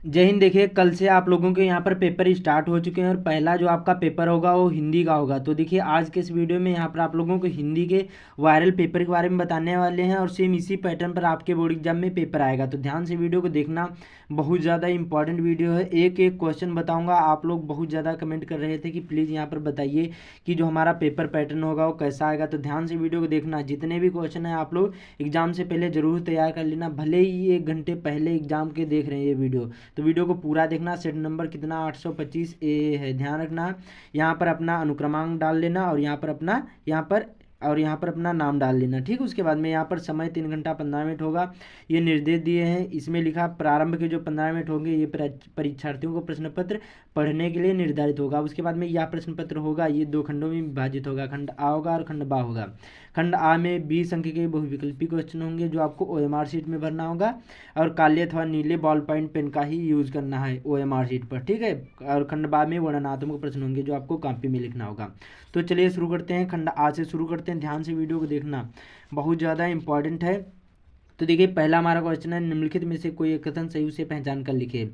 जय हिंद। देखिए, कल से आप लोगों के यहाँ पर पेपर स्टार्ट हो चुके हैं और पहला जो आपका पेपर होगा वो हिंदी का होगा। तो देखिए, आज के इस वीडियो में यहाँ पर आप लोगों को हिंदी के वायरल पेपर के बारे में बताने वाले हैं और सेम इसी पैटर्न पर आपके बोर्ड एग्जाम में पेपर आएगा। तो ध्यान से वीडियो को देखना, बहुत ज़्यादा इंपॉर्टेंट वीडियो है। एक एक क्वेश्चन बताऊँगा। आप लोग बहुत ज़्यादा कमेंट कर रहे थे कि प्लीज़ यहाँ पर बताइए कि जो हमारा पेपर पैटर्न होगा वो कैसा आएगा। तो ध्यान से वीडियो को देखना, जितने भी क्वेश्चन हैं आप लोग एग्जाम से पहले ज़रूर तैयार कर लेना, भले ही 1 घंटे पहले एग्जाम के देख रहे हैं ये वीडियो। तो वीडियो को पूरा देखना। सेट नंबर कितना 825 ए है, ध्यान रखना। यहाँ पर अपना अनुक्रमांक डाल लेना और यहाँ पर अपना नाम डाल लेना, ठीक। उसके बाद में यहाँ पर समय 3 घंटा 15 मिनट होगा, ये निर्देश दिए हैं। इसमें लिखा प्रारंभ के जो 15 मिनट होंगे ये परीक्षार्थियों को प्रश्न पत्र पढ़ने के लिए निर्धारित होगा। उसके बाद में यह प्रश्न पत्र होगा, ये 2 खंडों में विभाजित होगा, खंड आ होगा और खंड बा होगा। खंड आ में 20 अंक के बहुविकल्पी क्वेश्चन होंगे जो आपको OMR शीट में भरना होगा और काले अथवा नीले बॉल पॉइंट पेन का ही यूज़ करना है OMR शीट पर, ठीक है। और खंड बा में वर्णनात्मक प्रश्न होंगे जो आपको कॉपी में लिखना होगा। तो चलिए शुरू करते हैं, खंड आ से शुरू करते हैं। ध्यान से वीडियो को देखना, बहुत ज़्यादा इंपॉर्टेंट है। तो देखिए, पहला हमारा क्वेश्चन है, निम्नलिखित में से कोई एक कथन सही उसे पहचान कर लिखे।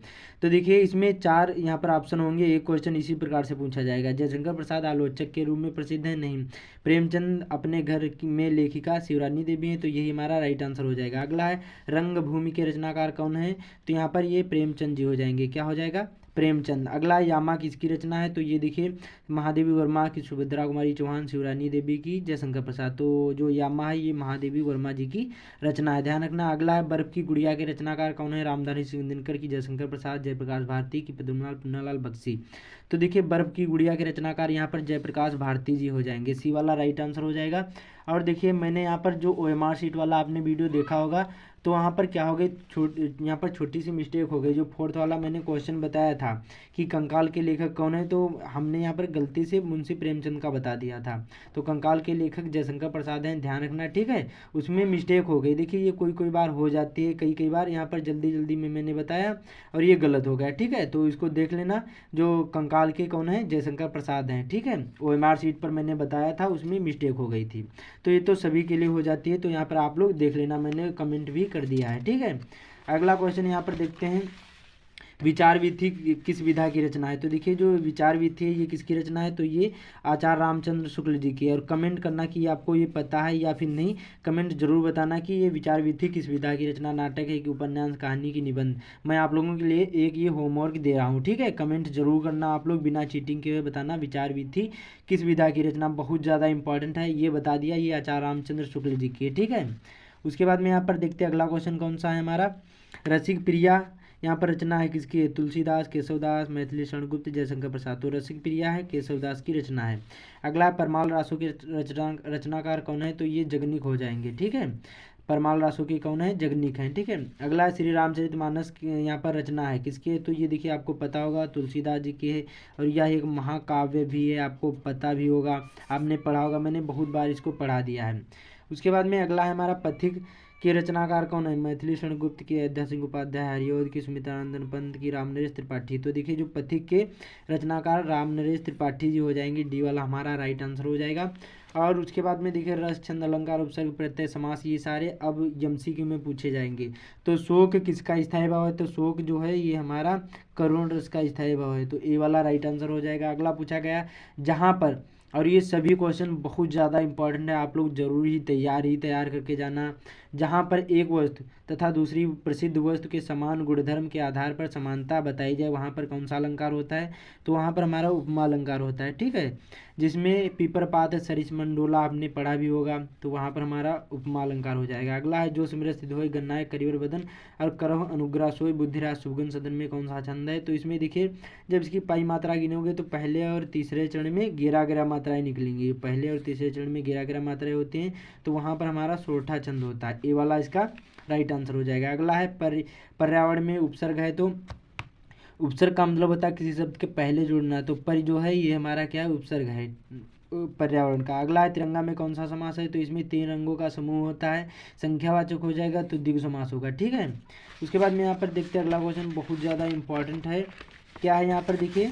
तो देखिए, इसमें 4 यहाँ पर ऑप्शन होंगे। एक क्वेश्चन इसी प्रकार से पूछा जाएगा, जयशंकर प्रसाद आलोचक के रूप में प्रसिद्ध है, नहीं। प्रेमचंद अपने घर में लेखिका शिवरानी देवी हैं, तो यही हमारा राइट आंसर हो जाएगा। अगला है, रंगभूमि के रचनाकार कौन है, तो यहाँ पर ये प्रेमचंद जी हो जाएंगे। क्या हो जाएगा, प्रेमचंद। अगला, यामा किसकी रचना है, तो ये देखिए महादेवी वर्मा की, सुभद्रा कुमारी चौहान, शिवरानी देवी की, जयशंकर प्रसाद। तो जो यामा है ये महादेवी वर्मा जी की रचना है, ध्यान रखना। अगला है, बर्फ की गुड़िया के रचनाकार कौन है, रामधारी सिंह दिनकर की, जयशंकर प्रसाद, जयप्रकाश भारती की, पद्मलाल पुन्नालाल बख्शी। तो देखिए, बर्फ की गुड़िया के रचनाकार यहाँ पर जयप्रकाश भारती जी हो जाएंगे, सी वाला राइट आंसर हो जाएगा। और देखिए, मैंने यहाँ पर जो OMR शीट वाला आपने वीडियो देखा होगा, तो वहाँ पर क्या हो गई, यहाँ पर छोटी सी मिस्टेक हो गई। जो 4th वाला मैंने क्वेश्चन बताया था कि कंकाल के लेखक कौन है, तो हमने यहाँ पर गलती से मुंशी प्रेमचंद का बता दिया था। तो कंकाल के लेखक जयशंकर प्रसाद हैं, ध्यान रखना, ठीक है। उसमें मिस्टेक हो गई। देखिए, ये कोई कोई बार हो जाती है, कई कई बार यहाँ पर जल्दी जल्दी में मैंने बताया और ये गलत हो गया, ठीक है। तो इसको देख लेना, जो कंकाल के कौन है, जयशंकर प्रसाद हैं, ठीक है। OMR शीट पर मैंने बताया था, उसमें मिस्टेक हो गई थी। तो ये तो सभी के लिए हो जाती है, तो यहाँ पर आप लोग देख लेना, मैंने कमेंट भी कर दिया है, ठीक है। अगला क्वेश्चन यहाँ पर देखते हैं, विचार विधि किस विधा की रचना है। तो देखिए, जो विचार विधि है ये किसकी रचना है, तो ये आचार्य रामचंद्र शुक्ल जी की है। और कमेंट करना कि आपको ये पता है या फिर नहीं, कमेंट जरूर बताना कि ये विचार विधि किस विधा की रचना, नाटक है कि उपन्यास, कहानी की, निबंध। मैं आप लोगों के लिए एक ये होमवर्क दे रहा हूँ, ठीक है। कमेंट जरूर करना आप लोग, बिना चीटिंग के हुए बताना विचार विधि किस विधा की रचना, बहुत ज़्यादा इंपॉर्टेंट है। ये बता दिया, ये आचार्य रामचंद्र शुक्ल जी की है, ठीक है। उसके बाद में यहाँ पर देखते हैं अगला क्वेश्चन कौन सा है हमारा, रसिक प्रिया यहाँ पर रचना है किसकी है, तुलसीदास, केशवदास, मैथिली शरणगुप्त, जयशंकर प्रसाद। तो रसिक प्रिया है, केशवदास की रचना है। अगला, परमाल रासो के रचनाकार कौन है, तो ये जगनीक हो जाएंगे, ठीक है। परमाल रासो के कौन है, जगनीक हैं, ठीक है। अगला, श्री रामचरितमानस यहाँ पर रचना है किसकी है, तो ये देखिए आपको पता होगा तुलसीदास जी की है और यह एक महाकाव्य भी है, आपको पता भी होगा, आपने पढ़ा होगा, मैंने बहुत बार इसको पढ़ा दिया है। उसके बाद में अगला है हमारा, पथिक के रचनाकार कौन है, मैथिली शरणगुप्त की, अयोध्या सिंह उपाध्याय, हरिऔध की, सुमित्रानंदन पंत की, रामनरेश त्रिपाठी। तो देखिए, जो पथिक के रचनाकार रामनरेश त्रिपाठी जी हो जाएंगे, डी वाला हमारा राइट आंसर हो जाएगा। और उसके बाद में देखिए, रस, छंद, अलंकार, उपसर्ग, प्रत्यय, समास, ये सारे अब MCQ में पूछे जाएंगे। तो शोक किसका स्थायी भाव है, तो शोक जो है ये हमारा करुण रस का स्थायी भाव है, तो ए वाला राइट आंसर हो जाएगा। अगला पूछा गया, जहाँ पर, और ये सभी क्वेश्चन बहुत ज़्यादा इंपॉर्टेंट है, आप लोग जरूर ही तैयार करके जाना। जहाँ पर एक वस्तु तथा दूसरी प्रसिद्ध वस्तु के समान गुणधर्म के आधार पर समानता बताई जाए, वहाँ पर कौन सा अलंकार होता है, तो वहाँ पर हमारा उपमा अलंकार होता है, ठीक है। जिसमें पीपर पात सरिस मंडोला आपने पढ़ा भी होगा, तो वहाँ पर हमारा उपमा अलंकार हो जाएगा। अगला है, जो सिमरत सिद्ध होय गन्नायक करिवर बदन और करह अनुग्रह सोय बुद्धिराज सुगन सदन में कौन सा छंद है, तो इसमें देखिए, जब इसकी पाई मात्रा गिनोगे तो पहले और तीसरे चरण में 11 मात्राएं निकलेंगी, पहले और तीसरे चरण में 11 मात्राएं होती हैं, तो वहाँ पर हमारा सोरठा छंद होता है, ए वाला इसका राइट आंसर हो जाएगा। अगला है, पर्यावरण में उपसर्ग है, तो उपसर्ग का मतलब होता है किसी शब्द के पहले जुड़ना, तो पर जो है ये हमारा क्या है, उपसर्ग है पर्यावरण का। अगला है, तिरंगा में कौन सा समास है, तो इसमें 3 रंगों का समूह होता है, संख्यावाचक हो जाएगा, तो द्विगु समास होगा, ठीक है। उसके बाद में यहाँ पर देखते हैं अगला क्वेश्चन, बहुत ज़्यादा इंपॉर्टेंट है, क्या है यहाँ पर देखिए,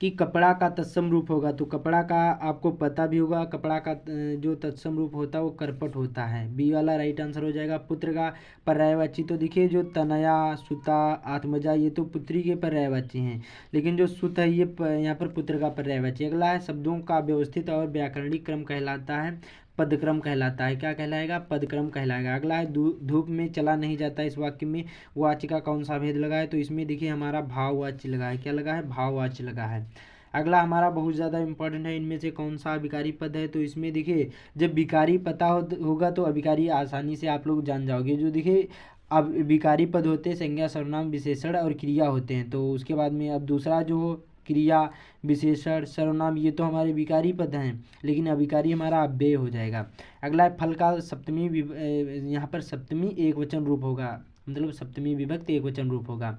कि कपड़ा का तत्सम रूप होगा, तो कपड़ा का आपको पता भी होगा, कपड़ा का जो तत्सम रूप होता है वो करपट होता है। बी वाला राइट आंसर हो जाएगा। पुत्र का पर्यायवाची, तो देखिए जो तनया, सुता, आत्मजा ये तो पुत्री के पर्यायवाची हैं, लेकिन जो सुत है ये यहाँ पर पुत्र का पर्यायवाची। अगला है शब्दों का व्यवस्थित और व्याकरणिक क्रम कहलाता है, पदक्रम कहलाता है। क्या कहलाएगा? पदक्रम कहलाएगा। अगला है धूप में चला नहीं जाता, इस वाक्य में वाच्य का कौन सा भेद लगा है? तो इसमें देखिए हमारा भाववाच्य लगा है। क्या लगा है? भाववाच्य लगा है। अगला हमारा बहुत ज़्यादा इंपॉर्टेंट है, इनमें से कौन सा अभिकारी पद है? तो इसमें देखिए जब विकारी पता होगा तो अभिकारी आसानी से आप लोग जान जाओगे। जो देखिए अब विकारी पद होते हैं संज्ञा, सर्वनाम, विशेषण और क्रिया होते हैं। तो उसके बाद में अब दूसरा जो क्रिया, विशेषण, सर्वनाम ये तो हमारे विकारी पद हैं, लेकिन अभिकारी हमारा अव्यय हो जाएगा। अगला है फल का सप्तमी यहाँ पर सप्तमी एक वचन रूप होगा, मतलब सप्तमी विभक्ति एक वचन रूप होगा,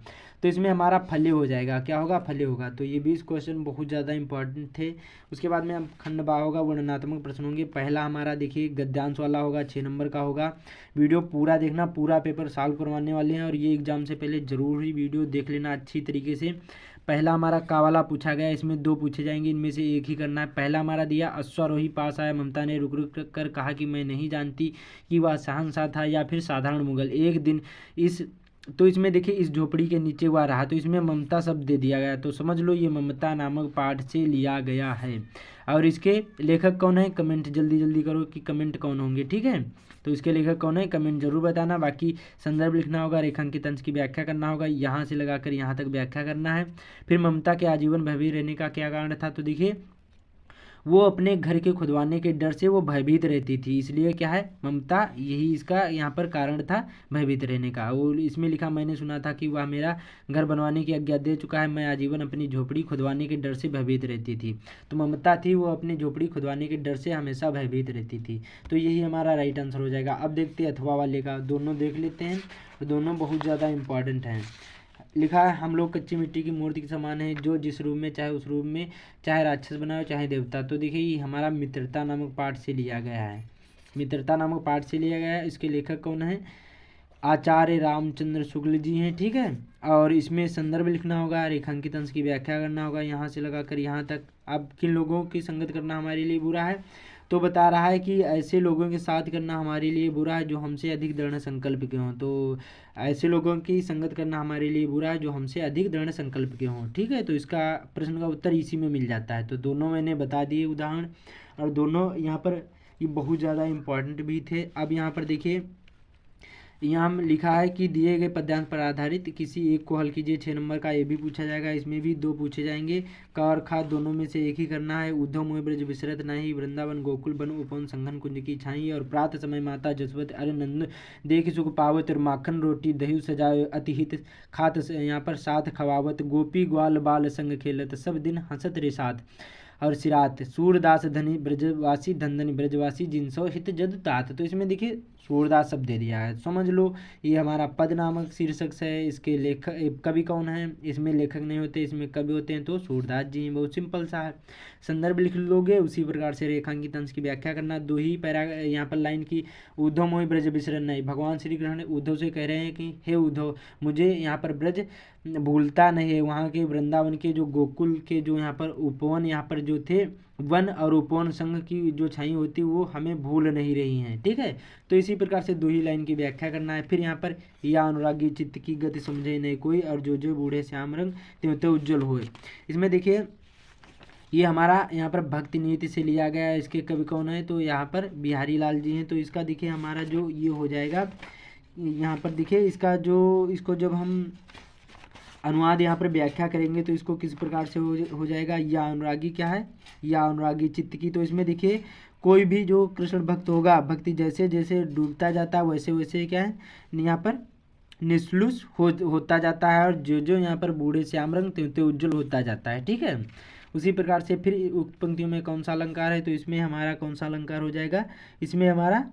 तो इसमें हमारा फल्य हो जाएगा। क्या होगा? फल्य होगा। तो ये 20 क्वेश्चन बहुत ज़्यादा इंपॉर्टेंट थे। उसके बाद में अब खंड बा होगा, वर्णनात्मक प्रश्न होंगे। पहला हमारा देखिए गद्यांश वाला होगा, 6 नंबर का होगा। वीडियो पूरा देखना, पूरा पेपर सॉल्व करवाने वाले हैं और ये एग्जाम से पहले ज़रूर ही वीडियो देख लेना अच्छी तरीके से। पहला हमारा का वाला पूछा गया, इसमें 2 पूछे जाएंगे, इनमें से एक ही करना है। पहला हमारा दिया अश्वारोही पास आया, ममता ने रुक रुक कर कहा कि मैं नहीं जानती कि वह शहंशाह था या फिर साधारण मुगल। एक दिन इस तो इसमें देखिए इस झोपड़ी के नीचे हुआ रहा, तो इसमें ममता शब्द दे दिया गया, तो समझ लो ये ममता नामक पाठ से लिया गया है। और इसके लेखक कौन है? कमेंट जल्दी जल्दी करो कि कमेंट कौन होंगे, ठीक है। तो इसके लेखक कौन है कमेंट जरूर बताना। बाकी संदर्भ लिखना होगा, रेखांकित अंश की व्याख्या करना होगा, यहाँ से लगाकर यहाँ तक व्याख्या करना है। फिर ममता के आजीवन भयभीत रहने का क्या कारण था? तो देखिए वो अपने घर के खुदवाने के डर से वो भयभीत रहती थी, इसलिए क्या है ममता, यही इसका यहाँ पर कारण था भयभीत रहने का। वो इसमें लिखा मैंने सुना था कि वह मेरा घर बनवाने की आज्ञा दे चुका है, मैं आजीवन अपनी झोपड़ी खुदवाने के डर से भयभीत रहती थी। तो ममता थी वो अपनी झोपड़ी खुदवाने के डर से हमेशा भयभीत रहती थी। तो यही हमारा राइट आंसर हो जाएगा। अब देखते हैं अथवा वाले का, दोनों देख लेते हैं, दोनों बहुत ज़्यादा इंपॉर्टेंट हैं। लिखा है हम लोग कच्ची मिट्टी की मूर्ति के समान है, जो जिस रूप में चाहे उस रूप में, चाहे राक्षस बनाओ चाहे देवता। तो देखिए ये हमारा मित्रता नामक पाठ से लिया गया है, मित्रता नामक पाठ से लिया गया है। इसके लेखक कौन है? आचार्य रामचंद्र शुक्ल जी हैं, ठीक है। और इसमें संदर्भ लिखना होगा, रेखांकित अंश की व्याख्या करना होगा, यहाँ से लगाकर यहाँ तक। अब किन लोगों की संगत करना हमारे लिए बुरा है? तो बता रहा है कि ऐसे लोगों के साथ करना हमारे लिए बुरा है जो हमसे अधिक दृढ़ संकल्प के हों। तो ऐसे लोगों की संगत करना हमारे लिए बुरा है जो हमसे अधिक दृढ़ संकल्प के हों, ठीक है। तो इसका प्रश्न का उत्तर इसी में मिल जाता है। तो दोनों मैंने बता दिए उदाहरण, और दोनों यहाँ पर ये बहुत ज़्यादा इम्पॉर्टेंट भी थे। अब यहाँ पर देखिए यहाँ लिखा है कि दिए गए पद्यांश पर आधारित किसी एक को हल कीजिए। 6 नंबर का ये भी पूछा जाएगा, इसमें भी 2 पूछे जाएंगे। का और खा दोनों में से एक ही करना है। उद्धव मोह ब्रज विसरत नहीं, वृंदावन गोकुल बन उपवन संघन कुंज की छाई, और प्रात समय माता जसवत अरे नंद देख सुख पावत, और माखन रोटी दही सजाए अतिहित खात, यहाँ पर साथ खवावत, गोपी ग्वाल बाल संग खेलत, सब दिन हंसत रे साथ, और सिरात सूरदास धनी ब्रजवासी धन ब्रजवासी जिनसो हित जद तात। तो इसमें देखिए सूरदास शब्द दे दिया है, समझ लो ये हमारा पद नामक शीर्षक से है। इसके लेखक कवि कौन है? इसमें लेखक नहीं होते, इसमें कवि होते हैं, तो सूरदास जी हैं। बहुत सिंपल सा है। संदर्भ लिख लोगे, उसी प्रकार से रेखांकित अंश की व्याख्या करना। 2 ही पैरा यहाँ पर लाइन की, उद्धव मोहि ब्रज बिसरन नहीं, भगवान श्री कृष्ण उद्धव से कह रहे हैं कि हे उद्धव मुझे यहाँ पर ब्रज भूलता नहीं है, वहाँ के वृंदावन के जो गोकुल के जो यहाँ पर उपवन यहाँ पर जो थे वन और उपवन संघ की जो छाई होती वो हमें भूल नहीं रही हैं, ठीक है। तो इसी प्रकार से 2 ही लाइन की व्याख्या करना है। फिर यहाँ पर या अनुरागी चित्त की गति समझे नहीं कोई, और जो जो बूढ़े श्याम रंग त्यों त्यों उज्जवल हुए। इसमें देखिए ये हमारा यहाँ पर भक्ति नीति से लिया गया है। इसके कवि कौन है? तो यहाँ पर बिहारी लाल जी हैं। तो इसका देखिए हमारा जो ये हो जाएगा, यहाँ पर देखिए इसका जो इसको जब हम अनुवाद यहाँ पर व्याख्या करेंगे तो इसको किस प्रकार से हो जाएगा? या अनुरागी क्या है? या अनुरागी चित्त की। तो इसमें देखिए कोई भी जो कृष्ण भक्त होगा, भक्ति जैसे जैसे डूबता जाता है वैसे वैसे क्या है यहाँ पर निश्लुष होता जाता है, और जो जो यहाँ पर बूढ़े श्याम रंग त्यों त्यों उज्जवल होता जाता है, ठीक है। उसी प्रकार से फिर उक्त पंक्तियों में कौन सा अलंकार है? तो इसमें हमारा कौन सा अलंकार हो जाएगा? इसमें हमारा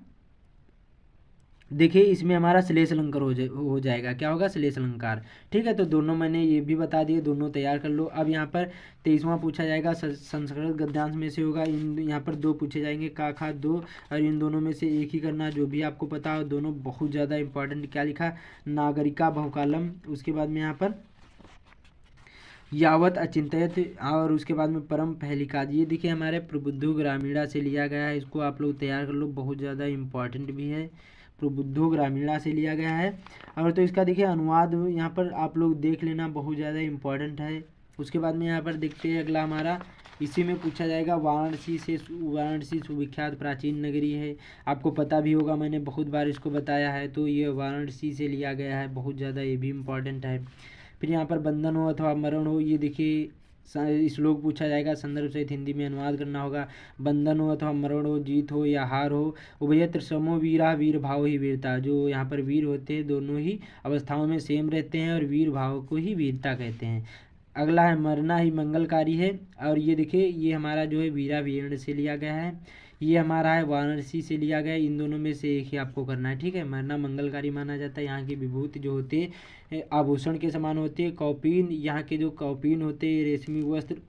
देखिए इसमें हमारा श्लेष अलंकार हो जाएगा। क्या होगा? श्लेष अलंकार, ठीक है। तो दोनों मैंने ये भी बता दिए, दोनों तैयार कर लो। अब यहाँ पर 23वां पूछा जाएगा, संस्कृत गद्यांश में से होगा। इन यहाँ पर 2 पूछे जाएंगे, का खा 2, और इन दोनों में से एक ही करना, जो भी आपको पता हो। दोनों बहुत ज़्यादा इंपॉर्टेंट। क्या लिखा? नागरिका बहुकालम। उसके बाद में यहाँ पर यावत अचिंत्यत, और उसके बाद में परम पहलिकाज। ये देखिए हमारे प्रबुद्धो ग्रामीणा से लिया गया है, इसको आप लोग तैयार कर लो, बहुत ज़्यादा इम्पॉर्टेंट भी है, प्रबुद्धो ग्रामीणा से लिया गया है। और तो इसका देखिए अनुवाद यहाँ पर आप लोग देख लेना, बहुत ज़्यादा इम्पॉर्टेंट है। उसके बाद में यहाँ पर देखते हैं अगला हमारा, इसी में पूछा जाएगा वाराणसी सुविख्यात प्राचीन नगरी है, आपको पता भी होगा, मैंने बहुत बार इसको बताया है। तो ये वाराणसी से लिया गया है, बहुत ज़्यादा ये भी इम्पॉर्टेंट है। फिर यहाँ पर बंधन हो अथवा मरण हो, ये देखिए श्लोक पूछा जाएगा, संदर्भ सहित हिंदी में अनुवाद करना होगा। बंधन हो अथवा मरण हो, जीत हो या हार हो, उभयत्र समो वीरा, वीर भाव ही वीरता। जो यहाँ पर वीर होते हैं दोनों ही अवस्थाओं में सेम रहते हैं, और वीर भाव को ही वीरता कहते हैं। अगला है मरना ही मंगलकारी है, और ये देखिए ये हमारा जो है वीरा वीरण से लिया गया है, ये हमारा है वाराणसी से लिया गया है। इन दोनों में से एक ही आपको करना है, ठीक है। मरना मंगलकारी माना जाता है, यहाँ की विभूति जो होते हैं आभूषण के समान होते हैं। कौपीन, यहाँ के जो कौपीन होते हैं रेशमी वस्त्र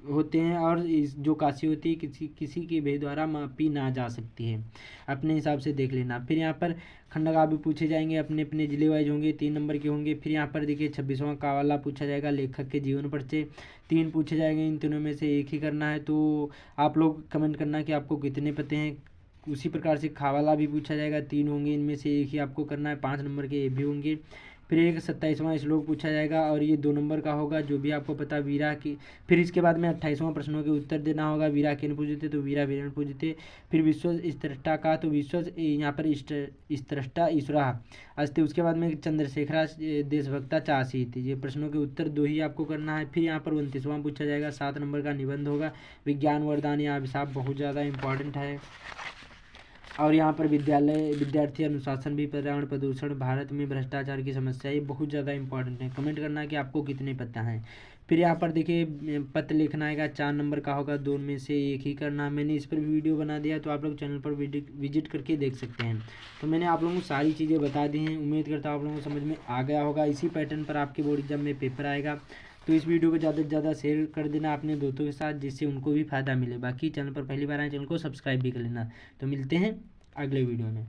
होते हैं, और इस जो काशी होती है किसी किसी के भी द्वारा मापी ना जा सकती है, अपने हिसाब से देख लेना। फिर यहाँ पर खंडका भी पूछे जाएंगे, अपने अपने जिले वाइज होंगे, 3 नंबर के होंगे। फिर यहाँ पर देखिए 26वां कावाला पूछा जाएगा, लेखक के जीवन परिचय, 3 पूछे जाएंगे, इन तीनों में से एक ही करना है। तो आप लोग कमेंट करना कि आपको कितने पते हैं। उसी प्रकार से खावाला भी पूछा जाएगा, 3 होंगे, इनमें से एक ही आपको करना है, 5 नंबर के ये भी होंगे। फिर एक 27वां श्लोक पूछा जाएगा, और ये 2 नंबर का होगा, जो भी आपको पता वीरा की। फिर इसके बाद में 28वां प्रश्नों के उत्तर देना होगा, वीरा किन पूजते, तो वीरा वीरण पूजते। फिर विश्व स्त्रष्टा का, तो विश्व यहाँ पर स्त्रष्टा ईश्वरा अस्ति। उसके बाद में चंद्रशेखरा देशभक्ता चासीत। ये प्रश्नों के उत्तर 2 ही आपको करना है। फिर यहाँ पर 29वां पूछा जाएगा, 7 नंबर का निबंध होगा, विज्ञान वरदान या अभिशाप, बहुत ज़्यादा इंपॉर्टेंट है। और यहाँ पर विद्यार्थी अनुशासन भी, पर्यावरण प्रदूषण, भारत में भ्रष्टाचार की समस्या, ये बहुत ज़्यादा इंपॉर्टेंट है। कमेंट करना है कि आपको कितने पता हैं। फिर यहाँ पर देखिए पत्र लिखना आएगा, 4 नंबर का होगा, 2 में से एक ही करना। मैंने इस पर वीडियो बना दिया, तो आप लोग चैनल पर विजिट करके देख सकते हैं। तो मैंने आप लोगों को सारी चीज़ें बता दी हैं, उम्मीद करता हूँ आप लोगों को समझ में आ गया होगा। इसी पैटर्न पर आपके बोर्ड एग्जाम में पेपर आएगा। तो इस वीडियो को ज़्यादा से ज़्यादा शेयर कर देना अपने दोस्तों के साथ, जिससे उनको भी फ़ायदा मिले। बाकी चैनल पर पहली बार आए, चैनल को सब्सक्राइब भी कर लेना। तो मिलते हैं अगले वीडियो में।